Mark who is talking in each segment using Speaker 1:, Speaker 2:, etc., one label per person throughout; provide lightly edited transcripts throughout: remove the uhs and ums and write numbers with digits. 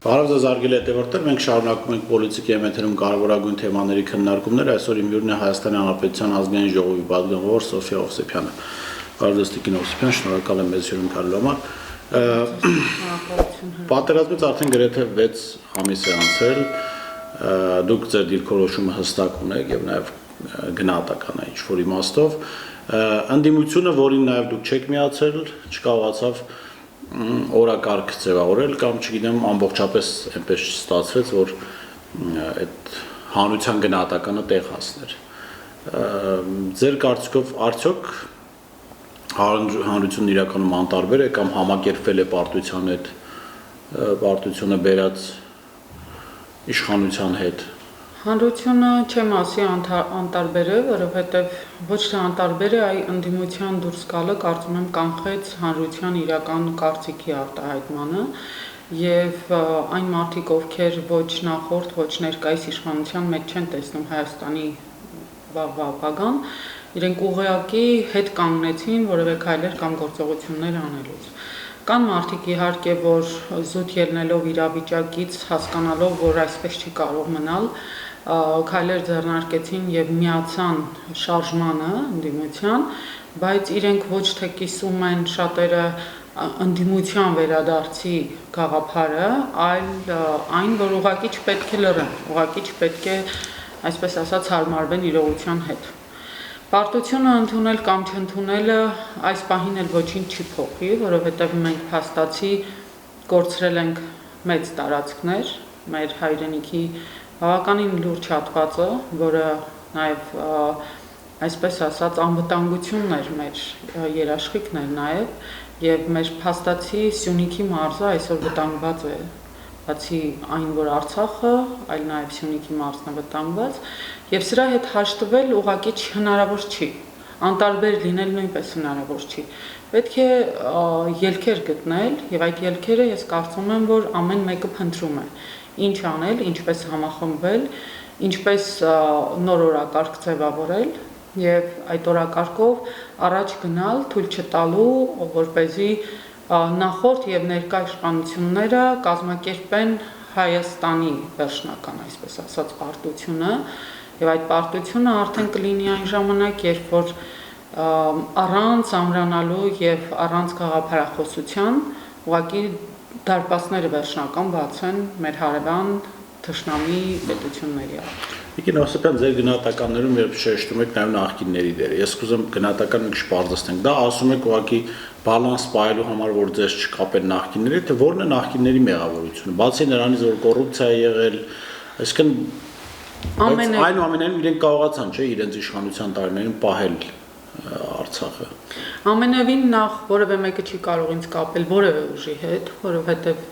Speaker 1: Բարև ձեզ արգել հետևորդներ, մենք շարունակում ենք պոլիտիկայի մեթերում կարևորագույն թեմաների քննարկումները, այսօր իմ հյուրն է Հայաստանի Հանրապետության ազգային ժողովի պատգամավոր Սոֆիա Հովսեփյանը։ Բարև ձեզ Տիկին Հովսեփյան, շնորհակալ եմ մեզ հյուրընկալելու համար։ Պատերազմից արդեն գրեթե 6 ամիս է անցել, դուք ձեր դիրքորոշումը հստակ ունեք եւ նաեւ գնահատական է ինչ-որ իմաստով, ընդդիմությունը, որին նաեւ դուք չեք միացել, չկարողացավ օրակարգ ձևավորել կամ չգիտեմ ամբողջապես այնպես չստացվեց, որ այդ հանրության գնահատականը տեղ հասներ։ Ձեր կարծիքով արդյոք հանրությունն իրականում անտարբեր է կամ համակերպվել է պարտության հետ, պարտությունը բերած իշխանության հետ։
Speaker 2: Հանրությունը չեմ ասի անտարբեր է, որովհետև ոչ թե անտարբեր է, այլ ընդդիմության դուրս գալը կարծում եմ կանխեց հանրության իրական կարծիքի արտահայտմանը եւ այն մարդիկ, ովքեր ոչ նախորդ, ոչ ներկայիս իշխանության մեջ չեն տեսնում Հայաստանի վաղվա ապագան, իրենք ուղղակի հետ կանգնեցին որևէ քայլեր կամ գործողություններ անելուց։ Կան մարդիկ իհարկե, որ զուտ ելնելով իրավիճակից, հասկանալով, որ այսպես չի կարող մնալ, քայլեր ձեռնարկեցին եւ միացան շարժմանը ընդդիմության, բայց իրենք ոչ թե կիսում են շատերը ընդդիմության վերադարձի գաղափարը, այլ այն, որ ուղղակի չպետք է լռեն, ուղղակի չպետք է, այսպես ասած, հարմարվեն իրողության հետ։ Պարտությունը ընդունել կամ չընդունելը այս պահին էլ ոչինչ չի փոխի, որովհետև մենք փաստացի կորցրել ենք մեծ տարածքներ, մեր հայրենիքի բավականին լուրջ հատվածը, որը նաև այսպես ասած անվտանգությունն էր մեր երաշխիքն էր նաև եւ մեր փաստացի Սյունիքի մարզը այսօր վտանգված է, բացի այն, որ Արցախը, այլ նաև Սյունիքի մարզն է վտանգված եւ սրա հետ հաշտվել ուղղակի հնարավոր չի, անտարբեր լինել նույնպես հնարավոր չի։ Պետք է ելքեր գտնել եւ այդ ելքերը ես կարծում եմ, որ ամեն մեկը փնտրում է։ Ինչ անել, ինչպես համախմբվել, ինչպես նոր օրակարգ ձևավորել եւ այդ օրակարգով առաջ գնալ, թույլ չտալու, որպեսզի նախորդ եւ ներկա իշխանությունները կազմակերպեն Հայաստանի վերջնական, այսպես ասած, պարտությունը եւ այդ պարտությունը արդեն կլինի այն ժամանակ, երբ որ առանց ամրանալու եւ առանց գաղափարախոսության ուղղակի դարպասները վերջնական բացեն մեր հարևան թշնամի պետությունների առաջ։
Speaker 1: Տիկին Հովսեփյան, ձեր գնահատականներում երբ շեշտում եք նաև նախկինների դերը, ես կուզեմ գնահատական մի քիչ պարզեցնենք, դա ասում եք ուղղակի բալանս պահելու համար, որ ձեզ չկապեն նախկինները, թե որն է նախկինների մեղավորությունը, բացի նրանից, որ կոռուպցիա է եղել, այսինքն այնուամենայնիվ իրենք կարողացան, չէ, իրենց իշխանության տարիներին պահել Արցախը։
Speaker 2: Ամենևին նախ որևէ մեկը չի կարող ինձ կապել որևէ ուժի հետ, որովհետև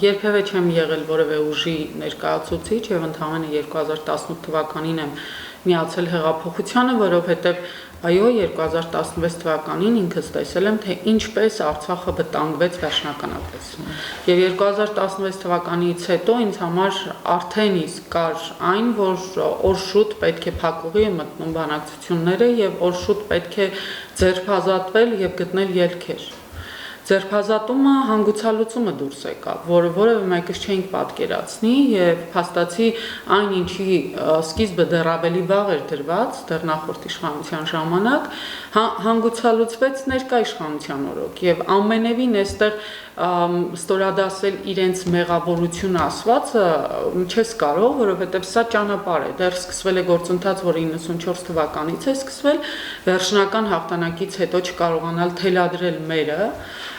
Speaker 2: երբևէ չեմ եղել որևէ ուժի ներկայացուցիչ եւ ընդհանրապես 2018 թվականին եմ միացել հեղափոխությանը, որովհետև այո 2016 թվականին ինքս տեսել եմ, թե ինչպես Արցախը վտանգվեց վերջնականապես։ Եվ 2016 թվականից հետո ինձ համար արդեն իսկ կար այն, որ օր-շուտ պետք է փակուղի մտնում բանակցությունները եւ օր-շուտ պետք է ձերբազատվել եւ գտնել ելքեր։ Ձերբազատումը հանգուցալուծումը դուրս եկավ, որը որևէ մեկս չէինք պատկերացնի եւ փաստացի այն ինչի սկիզբը դեռ ավելի վաղ էր դրված, դեռ նախորդ իշխանության ժամանակ, հանգուցալուծվեց ներկա իշխանության օրոք եւ ամենևին այստեղ ստորադասել իրենց մեղավորությունը ասվածը չես կարող, որովհետեւ սա ճանապարհ է, դեռ սկսվել է գործընթաց, որը 94 թվականից է սկսվել, վերջնական հաղթանակից հետո չկարողանալ թելադրել մերը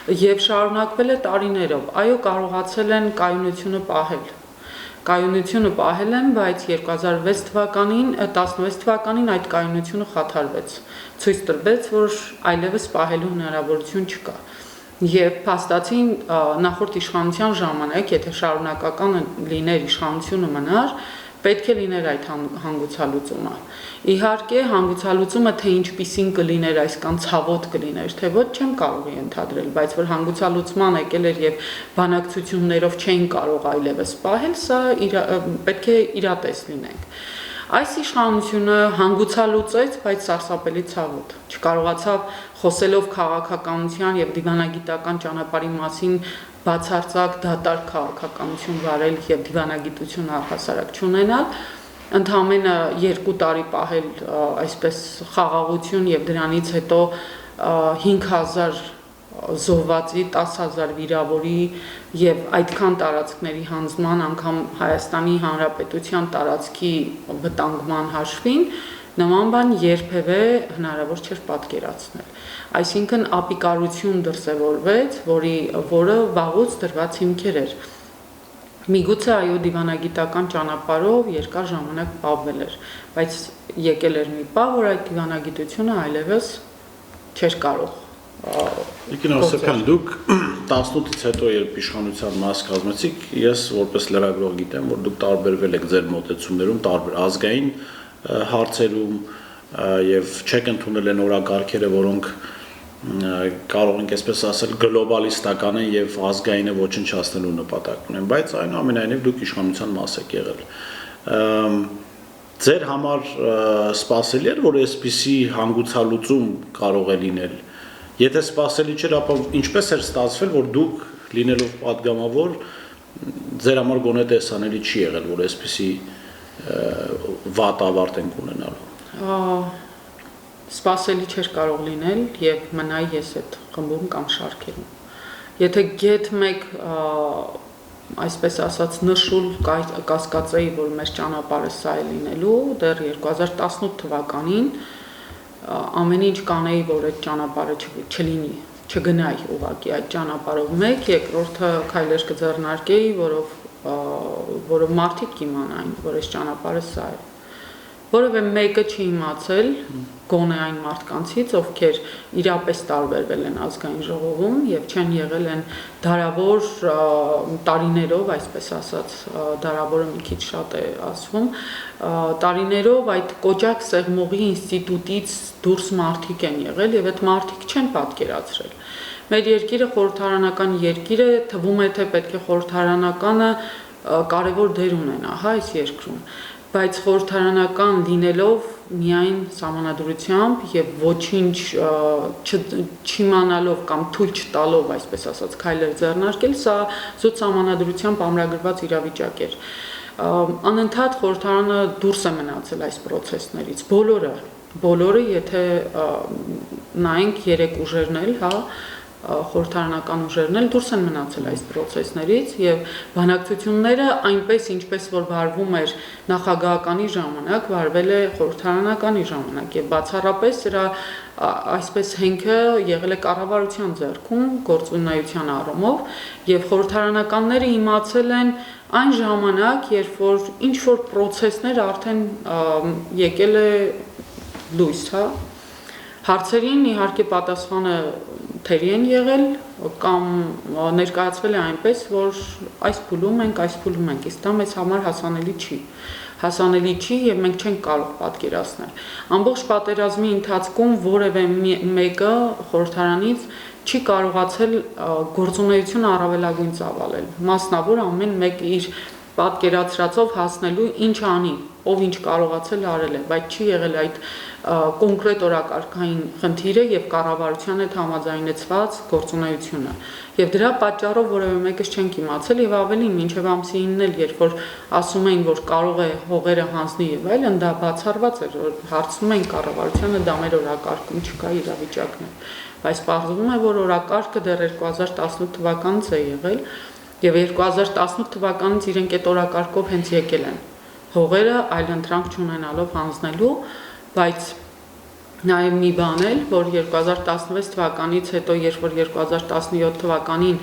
Speaker 2: եւ շարունակվել է տարիներով։ Այո, կարողացել են կայունությունը պահել։ Կայունությունը պահել են, բայց 2006 թվականին, 16 թվականին այդ կայունությունը խաթարվեց։ Ցույց տրվեց, որ այլևս պահելու հնարավորություն չկա։ Եվ փաստացի նախորդ իշխանության ժամանակ, եթե շարունակական լիներ իշխանությունը մնար, պետք է լիներ այդ հանգուցալուծումը։ Իհարկե, հանգուցալուծումը թե ինչպիսին կլիներ, այսքան ցավոտ կլիներ, թե ոչ չեմ կարող ենթադրել, բայց որ հանգուցալուծման եկել էր եւ բանակցություններով չէին կարող այլևս պահել, սա պետք է իրատես լինենք։ Այս իշխանությունը հանգուցալուծեց, բայց սարսափելի ցավոտ։ Չկարողացավ խոսելով քաղաքականության եւ դիվանագիտական ճանապարհի մասին բացարձակ դատարկ քաղաքականություն վարել եւ դիվանագիտություն առհասարակ չունենալ, ընդամենը 2 տարի պահել այսպես խաղաղություն եւ դրանից հետո 5000 զոհվածի, 10000 վիրավորի եւ այդքան տարածքների հանձնման անգամ Հայաստանի Հանրապետության տարածքի վտանգման հաշվին նման բան երբևէ հնարավոր չէր պատկերացնել։ Այսինքն ապիկարություն դրսևորվեց, որը վաղուց դրված հիմքեր էր։ Միգուցե այո դիվանագիտական ճանապարհով երկար ժամանակ պահվել էր, բայց եկել էր մի պահ, որ այդ դիվանագիտությունը այլևս չէր կարող։
Speaker 1: Իգնաց Սեփյան, դուք 18-ից հետո երբ իշխանության մաս կազմեցիք, ես որպես լրագրող գիտեմ, որ դուք տարբերվել եք ձեր մոտեցումներում, տարբեր ազգային հարցերում եւ չեք ընդունել են օրակարգերը, որոնք կարող ենք այսպես ասել գլոբալիստական են եւ ազգայինը ոչնչացնելու նպատակ ունեն, բայց այնուամենայնիվ դուք իշխանության մաս եք եղել։ Ձեր համար սպասելի էր, որ այսպիսի հանգուցալուծում կարող է լինել։ Եթե սպասելի չէր, ապա ինչպես էր ստացվել, որ դուք լինելով падգամավոր ձեր համար գոնե տեսանելի չի եղել, որ այսպիսի վատ ավարտ ենք ունենալու։
Speaker 2: Սպասելի չէր կարող լինել եւ մնայի ես այդ խմբում կամ շարքերում։ Եթե գեթ մեկ այսպես ասած նշուլ կասկածեի, որ մեր ճանապարհը սա է լինելու, դեռ 2018 թվականին ամեն ինչ կանեի, որ այդ ճանապարհը չլինի, չգնայի ուղղակի այդ ճանապարհով մեկ, երկրորդը քայլեր կձեռնարկեի, որով մարդիկ կիմանային, որ այս ճանապարհը սա է։ Որևէ մեկը չի իմացել, գոնե այն մարդկանցից, ովքեր իրապես տարբերվել են ազգային ժողովում եւ չեն եղել են դարավոր տարիներով, այսպես ասած, դարավորը մի քիչ շատ է ասվում, տարիներով այդ կոճակ սեղմողի ինստիտուտից դուրս մարդիկ են եղել եւ այդ մարդիկ չեն պատկերացրել։ Մեր երկիրը խորհրդարանական երկիր է, թվում է թե պետք է խորհրդարանականը կարևոր դեր ունենա, հա, այս երկրում, բայց խորհրդարանական լինելով միայն սահմանադրությամբ եւ ոչինչ չիմանալով կամ թույլ չտալով, այսպես ասած, քայլեր ձեռնարկել, սա զուտ սահմանադրությամբ ամրագրված իրավիճակ էր։ Անընդհատ խորհրդարանը դուրս է մնացել այս process-ներից, բոլորը, եթե նայենք 3 ուժերն էլ, հա, խորհրդարանական ուժերն էլ դուրս են մնացել այս process-ներից եւ բանակցությունները այնպես ինչպես որ վարվում էր նախագահականի ժամանակ, վարվել է խորհրդարանականի ժամանակ եւ բացառապես սրա այսպես հենքը եղել է կառավարության ձեռքում գործունեության առումով եւ խորհրդարանականները իմացել են այն ժամանակ, երբ որ ինչ որ process-ներ արդեն եկել է լույս, հա, հարցերին իհարկե պատասխանը թերի են եղել կամ ներկայացվել է այնպես, որ այս փուլում ենք, իսկ դա մեզ համար հասանելի չի եւ մենք չենք կարող պատկերացնել։ Ամբողջ պատերազմի ընթացքում որևէ մեկը խորհրդարանից չի կարողացել գործունեությունը առավելագույն ծավալել։ Մասնավոր ամեն մեկ իր պատկերացրածով հասնելու ինչ անի, ով ինչ կարողացել արել է, բայց չի եղել այդ կոնկրետ օրակարգային խնդիրը եւ կառավարության հետ համաձայնեցված գործունեությունը։ Եվ դրա պատճառով որևէ մեկս չենք իմացել եւ ավելին մինչեւ ամսի 9-ն էլ, երբ որ ասում էին, որ կարող է հողերը հանձնի եւ այլն, դա բացառված էր, որ հարցնում էին կառավարությանը, դա մեր օրակարգում չկա իրավիճակն է։ Բայց պարզվում է, որ օրակարգը դեռ 2018 թվականից է եղել եւ 2018 թվականից իրենք այդ օրակարգով հենց եկել են հողերը այլընտրանք չունենալով հանձնելու, բայց նաեւ մի բան էլ, որ 2016 թվականից հետո, երբ որ 2017 թվականին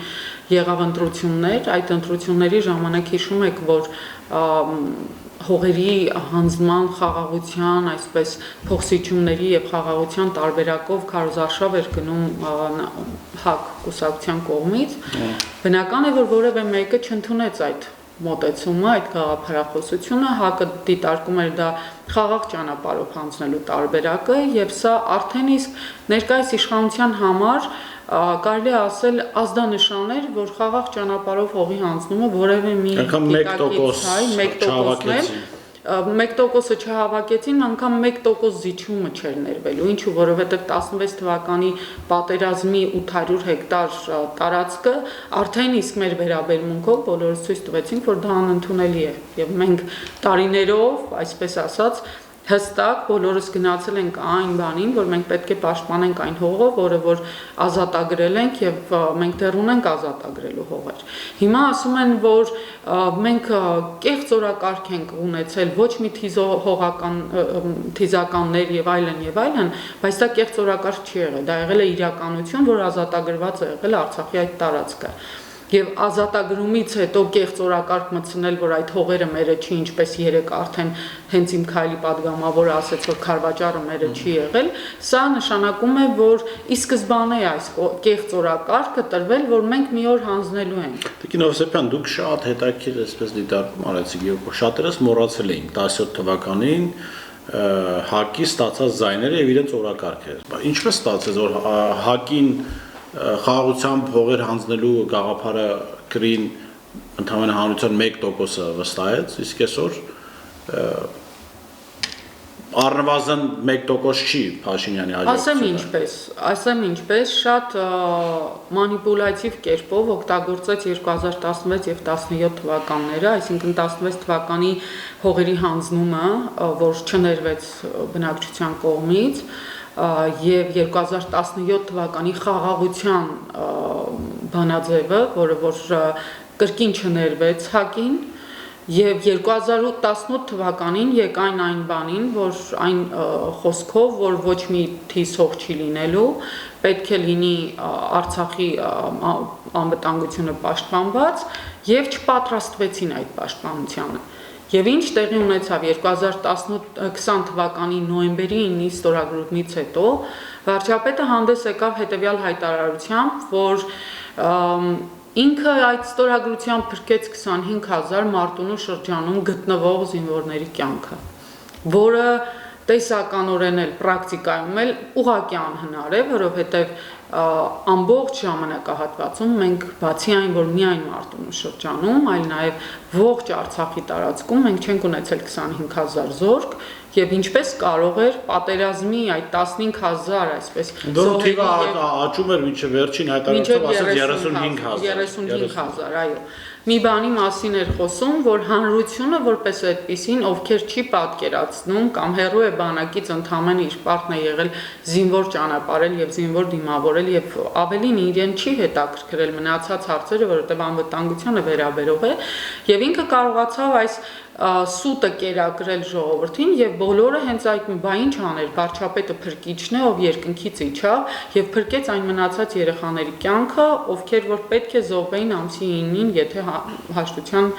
Speaker 2: եղավ ընտրություններ, այդ ընտրությունների ժամանակ հիշում եք, որ հողերի հանձնման խաղաղության, այսպես փոխսիջումների եւ խաղաղության տարբերակով քարոզարշավ էր գնում ՀԱԿ կուսակցության կողմից, բնական է, որ որևէ մեկը չընդունեց այդ մոտեցումը, այդ գաղափարախոսությունը, ՀԱԿ-ը դիտարկում էր դա խաղաղ ճանապարհով հանձնելու տարբերակը եւ սա արդեն իսկ ներկայիս իշխանության համար կարելի է ասել ազդանշան էր, որ խաղաղ ճանապարհով հողի հանձնումը որևէ մի
Speaker 1: 1%
Speaker 2: 1% չհավաքեցին, անգամ 1% զիջումը չէր ներվելու, ինչու որովհետև 16 թվականի պատերազմի 800 հեկտար տարածքը արդեն իսկ մեր վերաբերմունքով բոլորս ցույց տվեցինք, որ դա անընդունելի է, եւ մենք տարիներով, այսպես ասած, հստակ բոլորս գնացել ենք այն բանին, որ մենք պետք է պաշտպանենք այն հողը, որը որ ազատագրել ենք եւ մենք դեռ ունենք ազատագրելու հողեր։ Հիմա ասում են, որ մենք կեղծ օրակարգ ենք ունեցել, ոչ մի թիզականներ եւ այլն, բայց դա կեղծ օրակարգ չի եղել, դա եղել է իրականություն, որ ազատագրված է եղել Արցախի այդ տարածքը։ Եվ ազատագրումից հետո կեղծ օրակարգ մտցնել, որ այդ հողերը մերը չի, ինչպես երեք արդեն հենց իմ քայլի падգամավորը ասաց, որ Խարվաճառը մերը չի եղել, սա նշանակում է, որ ի սկզբանե այս կեղծ օրակարգը տրվել, որ մենք մի օր հանձնելու ենք։
Speaker 1: Տիկին Հովսեփյան, դուք շատ հետաքրքիր այսպես դիտարկում արեցիք եւ շատերս մոռացել էին 17 թվականին ՀԱԿ-ի ստացած ձայները եւ իրենց օրակարգերը։ Ինչպես ստացեց, որ ՀԱԿ-ին խաղաղությամբ հողեր հանձնելու գաղափարը գրին ընդհանուր հանրության 1%-ը վստահեց, իսկ այսօր առնվազն 1% չի Փաշինյանի
Speaker 2: ասեմ ինչպես շատ մանիպուլատիվ կերպով օգտագործեց 2016 եւ 17 թվականները, այսինքն 16 թվականի հողերի հանձնումը, որ չներվեց բնակչության կողմից, եւ 2017 թվականի խաղաղության բանաձևը, որը որ կրկին չներվեց ՀԱԿ-ին, եւ 2018 թվականին եկային այն բանին, որ այն խոսքով, որ ոչ մի թիզ հող չի լինելու, պետք է լինի Արցախի անվտանգությունը պաշտպանված եւ չպատրաստվեցին այդ պաշտպանությանը։ Եվ ինչ տեղի ունեցավ 2020 թվականի նոյեմբերի 9-ի ստորագրումից հետո վարչապետը հանդես եկավ հետևյալ հայտարարությամբ, որ ինքը այդ ստորագրությամբ փրկեց 25000 Մարտունու շրջանում գտնվող զինվորների կյանքը, որը տեսականորեն էլ պրակտիկայում էլ ուղղակի անհնար է, որովհետև ամբողջ ժամանակահատվածում մենք բացի այն, որ միայն Մարտունու շրջանում, այլ նաև ողջ Արցախի տարածքում մենք չենք ունեցել 25000 զորք եւ ինչպես կարող էր պատերազմի այդ 15000 այսպես
Speaker 1: Դեռ թիվը աճում էր մինչև վերջին հայտարարությամբ ասած 35000,
Speaker 2: այո։ Մի բանի մասին էր խոսում, որ հանրությունը որպես այդպիսին, ովքեր չի պատկերացնում կամ հեռու է բանակից ընդհանրեն իր պարտն է եղել զինվոր ճանապարհել եւ զինվոր դիմավորել եւ ավելին իրեն չի հետաքրքրել մնացած հարցերը, որովհետեւ անվտանգությանը վերաբերող է եւ ինքը կարողացավ այս սուտը կերակրել ժողովրդին եւ բոլորը հենց այդ բա ինչ աներ վարչապետը փրկիչն է ով երկնքից իջավ եւ փրկեց այն մնացած երեխաների կյանքը ովքեր որ պետք է զոհվեին ամսի 9-ին եթե հաշտության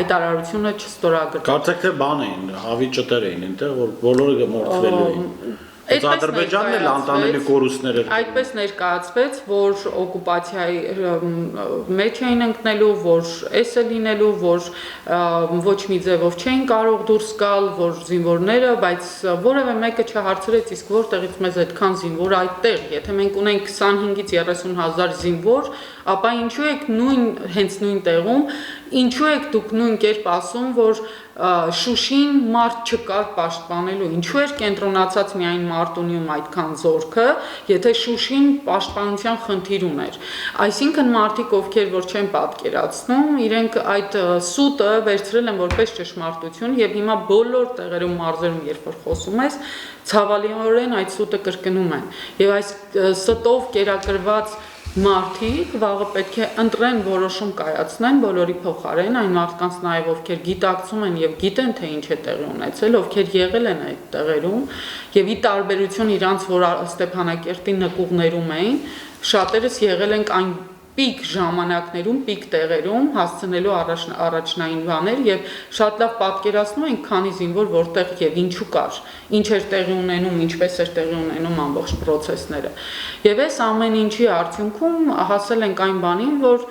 Speaker 2: հայտարարությունը չստորագրվի
Speaker 1: Կարծեք թե բան էին հավի ճտեր էին այնտեղ որ բոլորը մորթվելու էին Ադրբեջանն էլ անտանելի կորուստներ էր
Speaker 2: Այդպես ներկայացվեց, որ օկուպացիայի մեջ էին ընկնելու, որ էս է լինելու, որ ոչ մի ձևով չէին կարող դուրս գալ, որ զինվորները, բայց որևէ մեկը չհարցրեց, իսկ որտեղից մեզ այդքան զինվոր այդտեղ, եթե մենք ունենք 25-ից 30000 զինվոր, ապա ինչու եք հենց նույն տեղում, ինչու եք դուք նույն կերպ ասում, որ Շուշին մարդ չկար պաշտպանելու, ինչու էր կենտրոնացած միայն Մարտունիում այդքան զորքը, եթե Շուշին պաշտպանության խնդիր ուներ։ Այսինքն մարդիկ, ովքեր որ չեն պատկերացնում, իրենք այդ սուտը վերցրել են որպես ճշմարտություն եւ հիմա բոլոր տեղերում մարզերում երբ որ խոսում ես, ցավալիորեն այդ սուտը կրկնում են։ Եվ այս ստով կերակրված Մարդիկ վաղը պետք է ընտրեն որոշում կայացնեն բոլորի փոխարեն այն մարդկանց նաև ովքեր գիտակցում են եւ գիտեն թե ինչ է տեղի ունեցել, ովքեր եղել են այդ տեղերում եւ ի տարբերություն իրանց որ Ստեփանակերտի նկուղներում էին, շատերս եղել ենք այն պիկ ժամանակներում, պիկ տեղերում հասցնելու առաջնային բաներ եւ շատ լավ պատկերացնում ենք քանի զինվոր որտեղ եւ ինչու կար, ինչ էր տեղի ունենում, ինչպես էր տեղի ունենում ամբողջ process-ները։ Եվ այս ամեն ինչի արդյունքում հասել ենք այն բանին, որ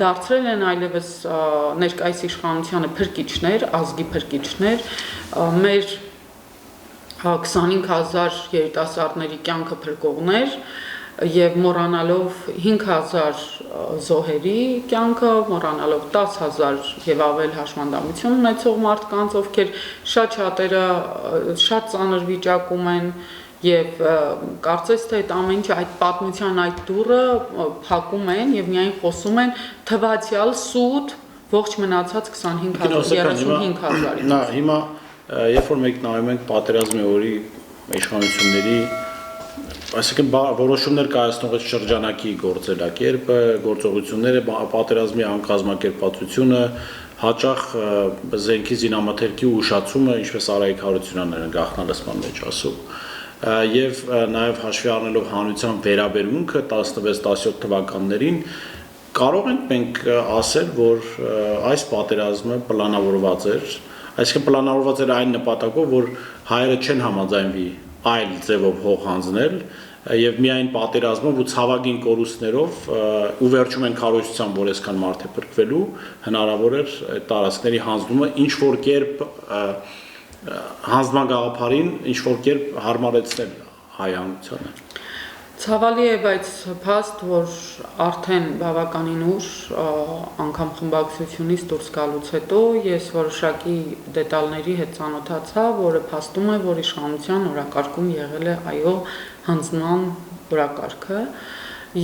Speaker 2: դարձրել են այլևս ներկայիս իշխանությանը փրկիչներ, ազգի փրկիչներ, մեր 25000 երիտասարդների կյանքը փրկողներ եւ մոռանալով 5000 զոհերի կյանքը, մոռանալով 10000 եւ ավել հաշմանդամություն ունեցող մարդկանց, ովքեր շատերը շատ ծանր վիճակում են եւ կարծես թե այդ ամեն ինչ այդ պատմության այդ դուռը փակում են եւ միայն խոսում են թվացial սուտ ողջ մնացած 25000-35000-ից։
Speaker 1: Նա հիմա երբ որ մենք նայում ենք պատերազմի օրի իշխանությունների այսինքն որոշումներ կայացնող այս շրջանակի գործելակերպը, գործողությունները, պատերազմի անկազմակերպվածությունը, հաճախ զենքի զինամթերքի ուշացումը, ինչպես Արայիկ Հարությունյանն գաղտնալսման մեջ ասում, եւ նաեւ հաշվի առնելով հանրության վերաբերմունքը 16-17 թվականներին կարող ենք մենք ասել, որ այս պատերազմը պլանավորված էր, այսինքն պլանավորված էր այն նպատակով, որ հայերը չեն համաձայնվի այլ ձևով հող հանձնել եւ միայն պատերազմով ու ցավագին կորուստներով ու վերջում են քարոզությամբ, որ այսքան մարդ է փրկվելու, հնարավոր էր այդ տարածքների հանձնումը ինչ որ կերպ հանձնման գաղափարին ինչ որ կերպ հարմարեցնել հայ հանրությանը։
Speaker 2: Ցավալի է, բայց փաստ, որ արդեն բավականին ուշ անգամ խմբակցությունից դուրս գալուց հետո ես որոշակի դետալների հետ ծանոթացա, որը փաստում է, որ իշխանության օրակարգում եղել է այո հանձնման օրակարգը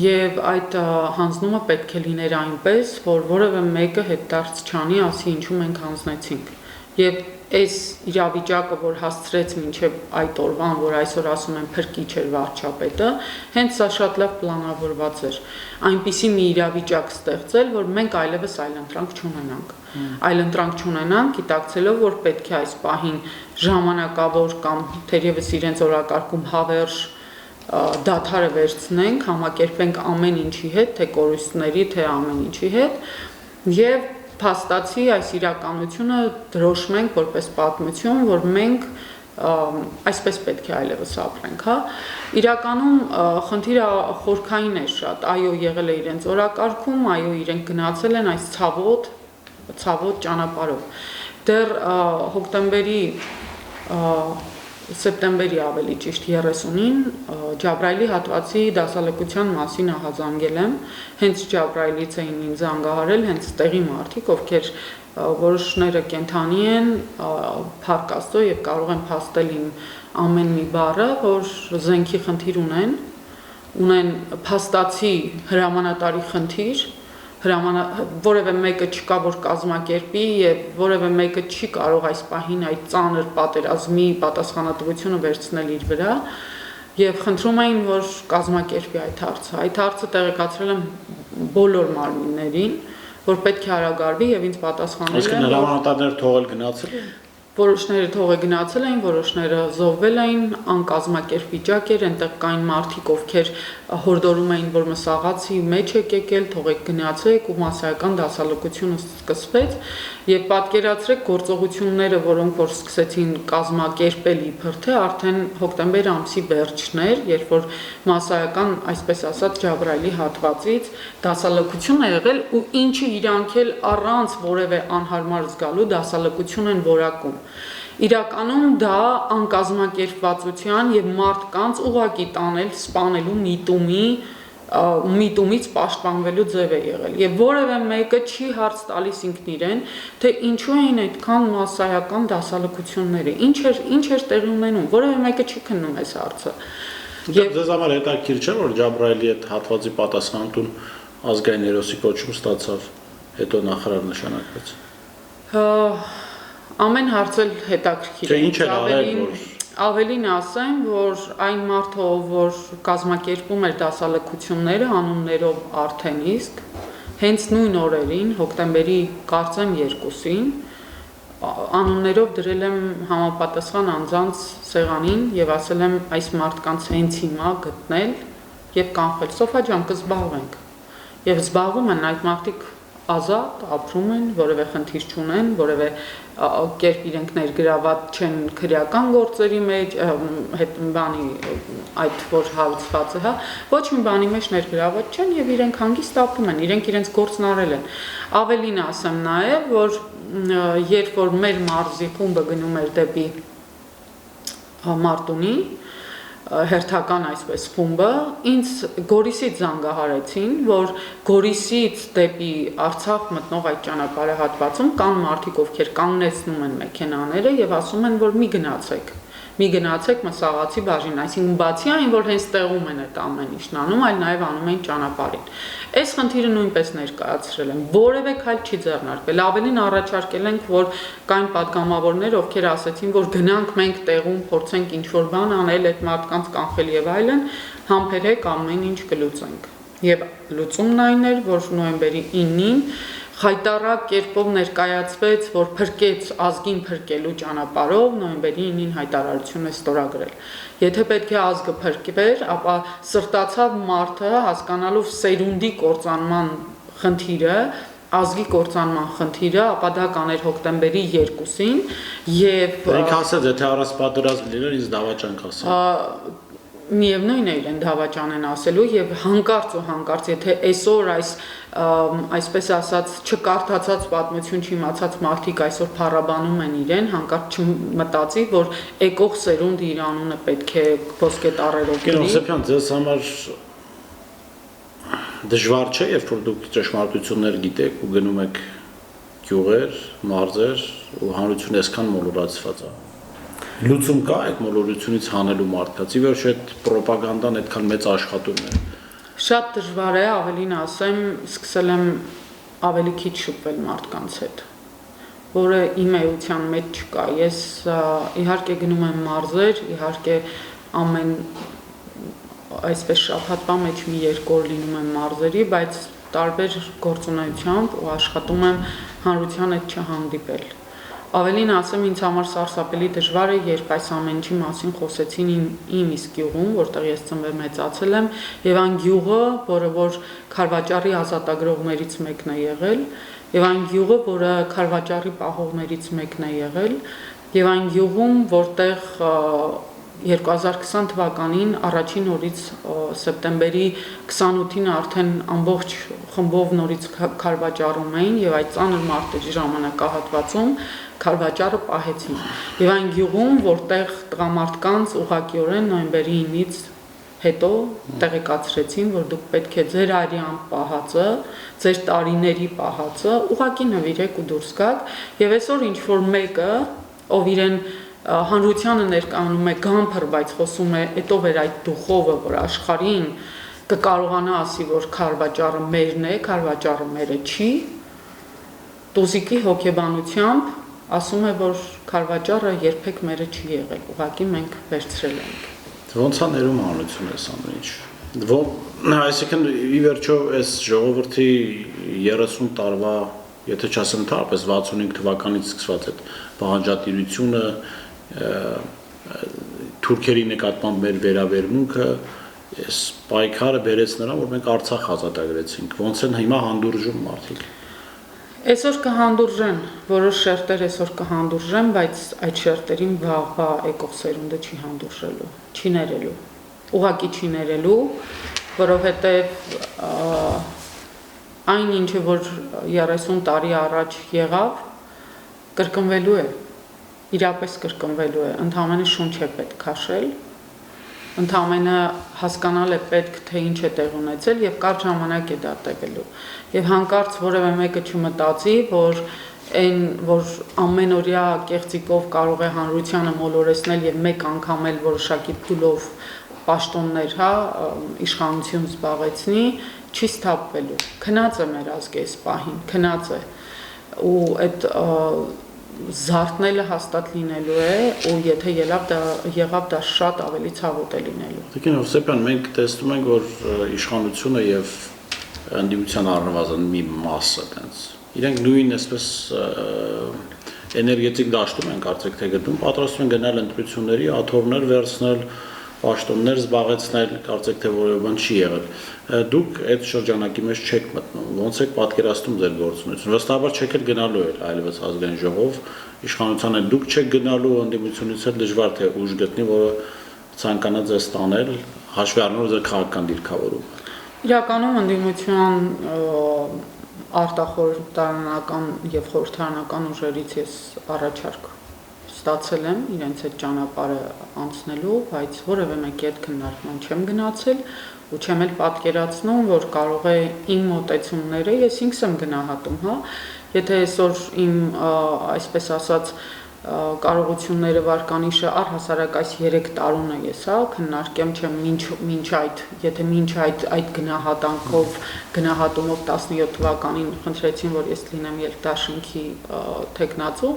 Speaker 2: եւ այդ հանձնումը պետք է լիներ այնպես, որ որևէ մեկը հետդարձ չանի, ասի ինչու մենք հանձնեցինք։ Եվ այս իրավիճակը, որ հասցրեց մինչև այդ օրվան, որ այսօր ասում են փրկիչ էր վարչապետը, հենց սա շատ լավ պլանավորված էր։ Այնպիսի մի իրավիճակ ստեղծել, որ մենք այլևս այլընտրանք չունենանք։ Այլընտրանք չունենանք, գիտակցելով, որ պետք է այս պահին ժամանակավոր կամ թերևս իրենց օրակարգում հավերժ դադարը վերցնենք, համակերպենք ամեն ինչի հետ, թե կորուստների, թե ամեն ինչի հետ, եւ փաստացի այս իրականությունը դրոշմենք որպես պատմություն, որ մենք այսպես պետք է այլևս ապրենք, հա։ Իրականում խնդիրը խորքային է շատ, այո, եղել է իրենց օրակարգում, այո, իրենք գնացել են այս ցավոտ ճանապարհով։ Դեռ հոկտեմբերի սեպտեմբերի ավելի ճիշտ 30-ին Ջաբրայելի հատվածի դասալեկության մասին ահազանգել եմ, հենց Ջաբրայելից էին ինձ զանգահարել հենց տեղի մարդիկ, ովքեր որոշները կենթանի են, փառք Աստծո եւ կարող են փաստել իմ ամեն մի բառը, որ զենքի խնդիր ունեն փաստացի հրամանատարի խնդիր, որևէ մեկը չկա, որ կազմակերպի եւ որևէ մեկը չի կարող այս պահին այդ ծանր պատերազմի պատասխանատվությունը վերցնել իր վրա եւ խնդրում էին, որ կազմակերպի այդ հարցը։ Այդ հարցը տեղեկացրել եմ բոլոր մարմիններին, որ պետք է արագարվի եւ ինձ պատասխանել են։
Speaker 1: Այսինքն հրամանատարներ թողել գնացել են։
Speaker 2: Որոշները թողը գնացել էին, որոշները զոհվել էին, անկազմակերպ վիճակ էր, այնտեղ կային մարդիկ, ովքեր հորդորում էին, որ մսաղացի մեջ եք եկել, թողեք գնացեք ու մասսայական դասալուկությունը սկսվեց եւ պատկերացրեք գործողությունները, որոնք որ սկսեցին կազմակերպել իբր թե արդեն հոկտեմբեր ամսի վերջն էր, երբ որ մասսայական, այսպես ասած, Ջաբրայելի հատվածից դասալուկություն է եղել ու ինչը իրանք էլ առանց որևէ անհարմար զգալու դասալուկություն են որակում։ Իրականում դա անկազմակերպվածության եւ մարդկանց ուղակի տանել, սպանելու միտումից պաշտպանվելու ձև է եղել եւ որևէ մեկը չի հարց տալիս ինքն իրեն, թե ինչու էին այդքան մասսայական դասալուկությունները, ինչ էր տեղի ունենում, որևէ մեկը չի քննում այս հարցը։
Speaker 1: Եվ ձեզ համար հետաքրքիր չէ, որ Ջաբրայելի այդ հատվածի պատասխանատուն ազգային հերոսի կոչում ստացավ, հետո նախարար նշանակվեց։
Speaker 2: Ամեն հարց էլ հետաքրքիր
Speaker 1: է։ Ինչ էր արել, որ
Speaker 2: ավելին ասեմ, որ այն մարդը, որ կազմակերպում էր դասալուկությունները անուններով արդեն իսկ, հենց նույն օրերին, հոկտեմբերի կարծեմ 2-ին, անուններով դրել եմ համապատասխան անձանց սեղանին եւ ասել եմ այս մարդկանց հենց հիմա գտնել եւ կանխել։ Սոֆա ջան, կզբաղվենք։ Եվ զբաղվում են այդ մարդիկ ազատ ապրում են, որևէ խնդիր չունեն, որևէ կերպ իրենք ներգրաված չեն քրեական գործերի մեջ, բանի այդ որ հարուցված է, հա, ոչ մի բանի մեջ ներգրաված չեն եւ իրենք հանգիստ ապրում են, իրենք իրենց գործն արել են։ Ավելին ասեմ նաեւ, որ երբ որ մեր մարզի խումբը գնում էր դեպի Մարտունի, հերթական այսպես խումբը ինձ Գորիսից զանգահարեցին, որ Գորիսից դեպի Արցախ մտնող այդ ճանապարհահատվածում կան մարդիկ, ովքեր կանգնեցնում են մեքենաները եւ ասում են, որ մի գնացեք Մսաղացի բաժին, այսինքն բացի այն, որ հենց տեղում են այդ ամեն ինչն անում, այլ նաև անում են ճանապարհին։ Այս խնդիրը նույնպես ներկայացրել են, որևէ քայլ չի ձեռնարկվել, ավելին առաջարկել ենք, որ կային падգամավորներ, ովքեր ասացին, որ գնանք մենք տեղում, փորձենք ինչ-որ բան անել, այդ մարդկանց կանխել եւ այլն, համբերեք ամեն ինչ կլուծենք։ Եվ լուծումն այն էր, որ նոյեմբերի 9-ին հայտարարակ կերպով ներկայացվեց, որ փրկեց ազգին փրկելու ճանապարհով նոյեմբերի 9-ին հայտարարություն է ստորագրել։ Եթե պետք է ազգը փրկվեր, ապա սրտացավ մարդը հասկանալով սերունդի կործանման խնդիրը, ազգի կործանման խնդիրը, ապա դա կաներ հոկտեմբերի 2-ին եւ
Speaker 1: Ինք ասած, եթե առանց պատերազմ լիներ, ինձ դավաճան կասեն։
Speaker 2: Միևնույն է իրեն դավաճան են ասելու եւ հանկարծ եթե այսօր այսպես ասած չկարդացած պատմություն չիմացած մարդիկ այսօր փառաբանում են իրեն, հանկարծ չմտածի, որ եկող սերունդը իր անունը պետք է ոսկե տառերով գրի։
Speaker 1: Սեփյան, ձեզ համար դժվար չէ, երբ որ դուք ճշմարտություններ գիտեք ու գնում եք գյուղեր, մարզեր ու հանրությունը այսքան մոլորացված է։ Լուծում կա այդ մոլորությունից հանելու մարդկանց, ի վերջո այդ ռոպագանդան այդքան մեծ աշխատում է։
Speaker 2: Շատ դժվար է, ավելին ասեմ, սկսել եմ ավելի քիչ շփվել մարդկանց հետ, որը իմ էության մեջ չկա։ Ես իհարկե գնում եմ մարզեր, իհարկե ամեն այսպես շաբաթվա մեջ մի երկու օր լինում եմ մարզերի, բայց տարբեր գործունեությամբ ու աշխատում եմ հանրության հետ չհանդիպել։ Ավելին ասեմ, ինձ համար սարսափելի դժվար է, երբ այս ամեն ինչի մասին խոսեցին իմ իսկ գյուղում, որտեղ ես ծնվել մեծացել եմ, եւ այն գյուղը, որը որ Քարվաճառի ազատագրողներից մեկն է եղել, եւ այն գյուղը, որը Քարվաճառի պահողներից մեկն է եղել, եւ այն գյուղում, որտեղ 2020 թվականին առաջին օրից սեպտեմբերի 28-ին արդեն ամբողջ խմբով նորից Քարվաճառում էին եւ այդ ծանր մարտերի ժամանակահատվածում Քարվաճառը պահեցին։ Եվ այն գյուղում, որտեղ տղամարդկանց ուղղակիորեն նոյեմբերի 9-ից հետո տեղեկացրեցին, որ դուք պետք է ձեր արյան պահածը, ձեր տարիների պահածը ուղղակի նվիրեք ու դուրս գաք, եւ այսօր ինչ որ մեկը, ով իրեն հանրությանը ներկայանում է գամփր, բայց խոսում է «Էտով էր այդ դուխովը, որ աշխարհին կկարողանա ասի, որ Քարվաճառը մերն է, Քարվաճառը մերը չի», Տուզիկի հոգեբանությամբ ասում է, որ Քարվաճառը երբեք մերը չի եղել, ուղղակի մենք վերցրել ենք։
Speaker 1: Ոնց է ներում հանրությունը այս ամեն ինչ։ Այսինքն ի վերջո այս ժողովրդի 30 տարվա, եթե չասեմ ընդհանրապես 65 թվականից սկսված այդ պահանջատիրությունը, թուրքերի նկատմամբ մեր վերաբերմունքը, այս պայքարը բերեց նրան, որ մենք Արցախ ազատագրեցինք։ Ոնց են հիմա հանդուրժում մարդիկ։
Speaker 2: Այսօր կհանդուրժեն, որոշ շերտեր այսօր կհանդուրժեն, բայց այդ շերտերին վաղվա եկող սերունդը չի հանդուրժելու, չի ներելու, ուղղակի չի ներելու, որովհետև այն ինչը, որ 30 տարի առաջ եղավ, կրկնվելու է, իրապես կրկնվելու է, ընդհանրապես շունչ է պետք քաշել, ընդհանրապես հասկանալ է պետք, թե ինչ է տեղ ունեցել եւ կարճ ժամանակ է դա տևելու։ Եվ հանկարծ որևէ մեկը չմտածի, որ այն, որ ամենօրյա կեղծիկով կարող է հանրությանը մոլորեցնել եւ մեկ անգամ էլ որոշակի փուլով պաշտոններ, իշխանություն զբաղեցնի, չի սթափվելու։ Քնած է մեր ազգը այս պահին, քնած է։ Ու այդ զարթնելը հաստատ լինելու է, ու եթե եղավ դա շատ ավելի ցավոտ է լինելու։
Speaker 1: Տիկին Հովսեփյան, մենք տեսնում ենք, որ իշխանությունը եւ ընդդիմության առնվազն մի մասը տենց իրենք նույն այսպես էներգետիկ դաշտում են կարծեք թե գտնում, պատրաստվում են գնալ ընտրությունների, աթոռներ վերցնել, պաշտոններ զբաղեցնել, կարծեք թե որևէ բան չի եղել։ Դուք այդ շրջանակի մեջ չեք մտնում, ոնց եք պատկերացնում ձեր գործունեությունը։ Վստահաբար չեք էլ գնալու էլ այլևս ազգային ժողով, իշխանության հետ դուք չեք գնալու, ընդդիմությունից էլ դժվար թե ուժ գտնի, որը ցանկանա ձեզ տանել, հաշվի առնելով ձեր քաղաքական դիրքավորումը։
Speaker 2: Իրականում ընդդիմության արտախորհրդարանական եւ խորհրդարանական ուժերից ես առաջարկ ստացել եմ իրենց այդ ճանապարհը անցնելու, բայց որևէ մեկի հետ քննարկման չեմ գնացել ու չեմ էլ պատկերացնում, որ կարող է իմ մոտեցումները ես ինքս եմ գնահատում, հա, եթե այսօր իմ այսպես ասած կարողությունները վարկանիշը առհասարակ այս 3 տարուն է ես, հա, քննարկեմ չեմ մինչ այդ, եթե մինչ այդ գնահատանքով, գնահատումով 17 թվականին խնդրեցին, որ ես լինեմ երկդաշինքի թեկնածու,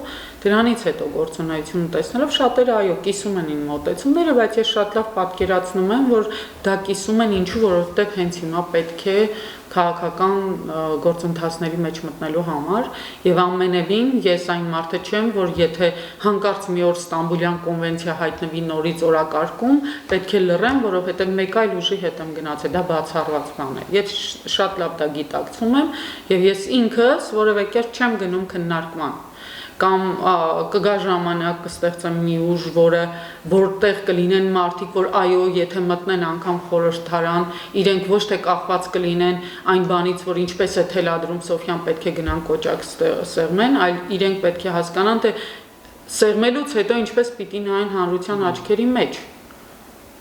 Speaker 2: դրանից հետո գործունեությունը տեսնելով շատերը այո, կիսում են իմ մոտեցումները, բայց ես շատ լավ պատկերացնում եմ, որ դա կիսում են ինչու, որովհետև հենց հիմա պետք է քաղաքական գործընթացների մեջ մտնելու համար եւ ամենևին ես այն մարդը չեմ, որ եթե հանկարծ մի օր Ստամբուլյան կոնվենցիա հայտնվի նորից օրակարգում, պետք է լռեմ, որովհետեւ մեկ այլ ուժի հետ եմ գնացել, դա բացառված բան է։ Ես շատ լավ դա գիտակցում եմ եւ ես ինքս որևէ կերպ չեմ գնում քննարկման կամ կգա ժամանակ կստեղծեմ մի ուժ, որտեղ կլինեն մարդիկ, որ այո, եթե մտնեն անգամ խորհրդարան, իրենք ոչ թե կախված կլինեն այն բանից, որ ինչպես է թելադրում Սոֆյան պետք է գնան կոճակ սեղմեն, այլ իրենք պետք է հասկանան, թե սեղմելուց հետո ինչպես պիտի նայեն հանրության աչքերի մեջ։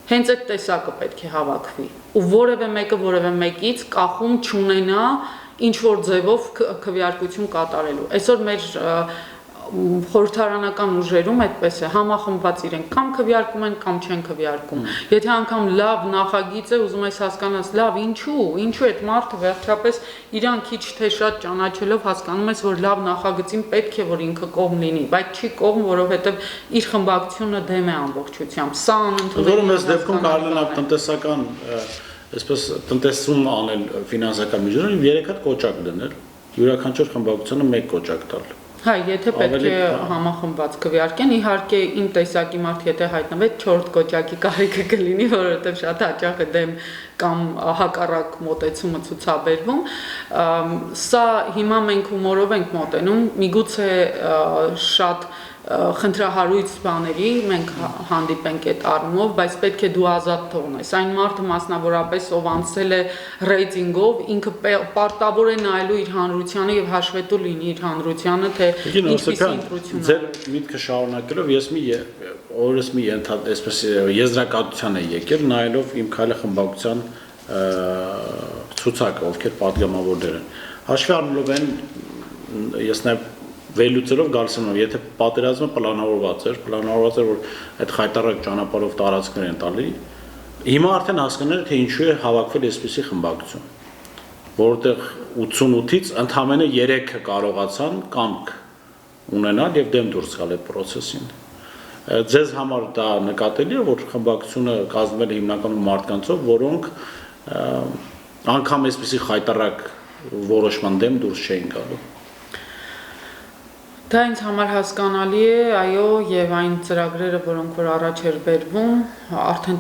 Speaker 2: Հենց այդ տեսակը պետք է հավաքվի ու որևէ մեկը որևէ մեկից կախում չունենա ինչ որ ձևով քվեարկություն կատարելու։ Այսօր մեր խորհրդարանական ուժերում այդպես է, համախմբված իրենք կամ քվեարկում են կամ չեն քվեարկում։ Եթե անգամ լավ նախագիծ է, ուզում ես հասկանաս, լավ, ինչու այդ մարդը վերջապես իրան քիչ թե շատ ճանաչելով հասկանում ես, որ լավ նախագծին պետք է որ ինքը կողմ լինի, բայց չի կողմ, որովհետև իր խմբակցությունը դեմ է ամբողջությամբ։ Սա անընդունելի է։
Speaker 1: Որում այս դեպքում կարելի է տնտեսական, այսպես տնտեսում անել ֆինանսական միջոցով 3 հատ կոճակ դնել, յուրաքանչյուր խմբակցությանը 1 կոճակ տալ։
Speaker 2: Հա, եթե պետք է համախմբված քվեարկեն, իհարկե իմ տեսակի մարդ եթե հայտնվեց 4 կոճակի կարիքը կլինի, որովհետև շատ հաճախ է դեմ կամ հակառակ մոտեցումը ցուցաբերվում։ Սա հիմա մենք հումորով ենք մոտենում, միգուցե շատ խնդրահարույց բաների մենք հանդիպենք այդ առումով, բայց պետք է դու ազատ թողնես։ Այն մարդը մասնավորապես ով անցել է ռեյտինգով, ինքը պարտավոր է նայելու իր հանրությանը եւ հաշվետու լինի իր հանրությանը, թե ինչպիսի ընտրություն է։
Speaker 1: Ձեր միտքը շարունակելով ես օրս մի այսպես եզրակացության է եկել նայելով իմ քայլը խմբակցության ցուցակը, ովքեր պատգամավորներ են։ Հաշվի առնելով են ես նաեւ վերլուծելով գալիս եմ, եթե պատերազմը պլանավորված էր, որ այդ խայտարակ ճանապարհով տարածքներ են տալի, հիմա արդեն հասկանալ թե ինչու է հավաքվել այսպիսի խմբակցություն, որտեղ 88-ից ընդամենը 3-ը կարողացան կամք ունենալ եւ դեմ դուրս գալ այդ process-ին։ Ձեզ համար դա նկատելի է, որ խմբակցությունը կազմվել է հիմնականում մարդկանցով, որոնք անգամ այսպիսի խայտարակ որոշման դեմ դուրս չէին գալու։
Speaker 2: Դա ինձ համար հասկանալի է, այո, եւ այն ծրագրերը, որոնք որ առաջ էր բերվում, արդեն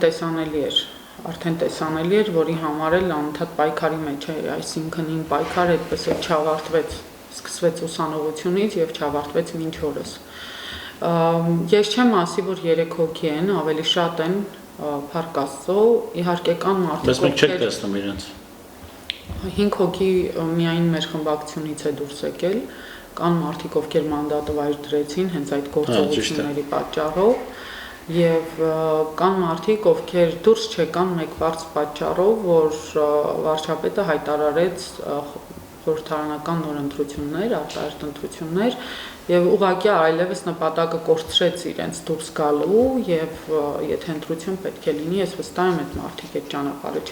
Speaker 2: տեսանելի էր, որի համար էլ անընդհատ պայքարի մեջ է, այսինքն իմ պայքարը այդպես էլ չավարտվեց, սկսվեց ուսանողությունից եւ չավարտվեց մինչ օրս։ Ես չեմ ասի, որ 3 հոգի են, ավելի շատ են, Փառք Աստծո, իհարկե կան մարդիկ,
Speaker 1: Բայց մենք չենք տեսնում իրենց։
Speaker 2: 5 հոգի միայն մեր խմբակցությունից է դուրս եկել։ Կան մարդիկ, ովքեր մանդատը վայր դրեցին հենց այդ գործողությունների պատճառով եւ կան մարդիկ, ովքեր դուրս չեկան մեկ բարձ պատճառով, որ վարչապետը հայտարարեց խորհրդարանական նոր ընտրություններ, արտահերթ ընտրություններ եւ ուղղակի այլևս նպատակը կորցրեց իրենց դուրս գալու եւ եթե ընտրություն պետք է լինի, ես վստահ եմ այդ մարդիկ այդ ճանապարհը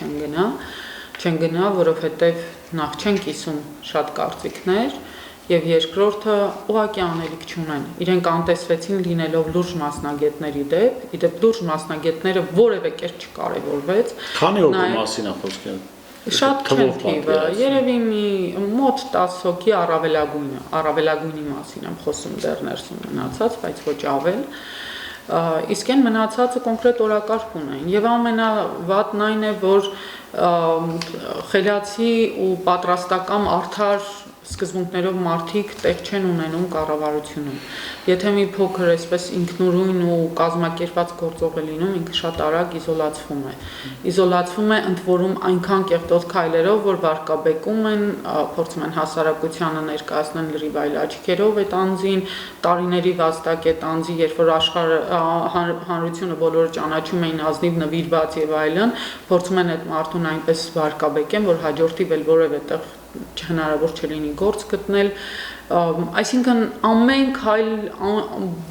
Speaker 2: չեն գնա, որովհետեւ նախ չեն կիսում շատ կարծիքներ եւ երկրորդը ուղղակի անելիք չունեն։ Իրենք անտեսվեցին լինելով լուրջ մասնագետների դեպ, իդեպ լուրջ մասնագետները որևէ կերպ չկարևորվեց։
Speaker 1: Քանի օր մասին է խոսքը։
Speaker 2: Շատ չեն թիվը, երևի մի մոտ 10 հոգի առավելագույնի մասին եմ խոսում դեռ ներսում մնացած, բայց ոչ ավել։ Իսկ այն մնացածը կոնկրետ օրակարգ ունեն եւ ամենավատն այն է, որ խելացի ու պատրաստական արդար սկզբունքներով մարդիկ տեղ չեն ունենում կառավարությունում։ Եթե մի փոքր այսպես ինքնուրույն ու կազմակերպված գործող է լինում, ինքը շատ արագ իզոլացվում է։ Իզոլացվում է ընդ որում այնքան կեղտոտ քայլերով, որ վարկաբեկում են, փորձում են հասարակությանը ներկայացնել լրիվ այլ աչքերով այդ անձին, տարիների վաստակ այդ անձի, երբ որ հանրությունը բոլորը ճանաչում էին ազնիվ նվիրված եւ այլն, փորձում են այդ մարդուն այնպես վարկաբեկեն, որ հաջորդիվ էլ որևէ տեղ հնարավոր չլինի գործ գտնել, այսինքն ամեն քայլ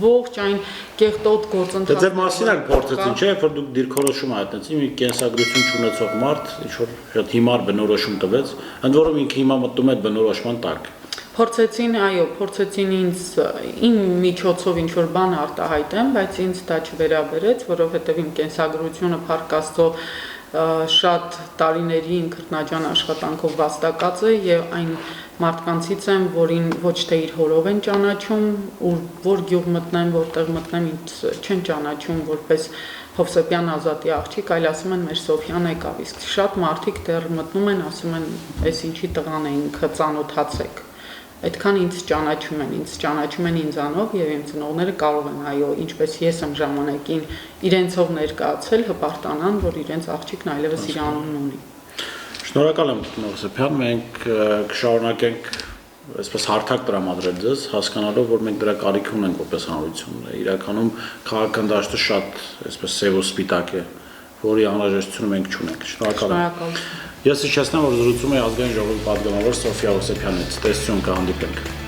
Speaker 2: ողջ այն կեղտոտ գործընթացը։
Speaker 1: Ձեր մասին էլ փորձեցին, չէ՞, որ դուք դիրքորոշում հայտնեցին, մի կենսագրություն չունեցող մարդ, ինչ որ շատ հիմար բնորոշում տվեց, ընդ որում ինքը հիմա մտնում է բնորոշման տակ։
Speaker 2: Փորձեցին, այո, փորձեցին ինձ իմ միջոցով ինչ որ բան արտահայտեմ, բայց ինձ դա չվերաբերեց, որովհետև իմ կենսագրությունը Փառք Աստծո շատ տարիների ինքնաճան աշխատանքով վաստակած է եւ այն մարդկանցից եմ, որին ոչ թե իր հորով են ճանաչում, որ գյուղ մտնեմ, որտեղ մտնեմ, ինձ չեն ճանաչում որպես Հովսեփյան Ազատի աղջիկ, այլ ասում են մեր Սոֆյան եկավ, իսկ շատ մարդիկ դեռ մտնում են, ասում են, այս ինչի տղան է, ինքը ծանոթացեք։ Այդքան ինձ ճանաչում են ինձանով եւ իմ ծնողները կարող են, այո, ինչպես ես եմ ժամանակին իրենցով ներկայացել, հպարտանան, որ իրենց աղջիկն այլևս իր անունն ունի։
Speaker 1: Շնորհակալ եմ, Հովսեփյան, մենք կշարունակենք այսպես հարթակ տրամադրել ձեզ, հասկանալով, որ մենք դրա կարիք ունենք որպես հանրություն։ Իրականում քաղաքական դաշտը շատ այսպես սև ու սպիտակ է, որի անհրաժեշտությունը մենք չունենք։ Շնորհակալ եմ։ Ես հիշեցնեմ, որ զրուցում է ազգային ժողովի պատգամավոր Սոֆիա Հովսեփյանից։ Տեսություն կհանդիպենք։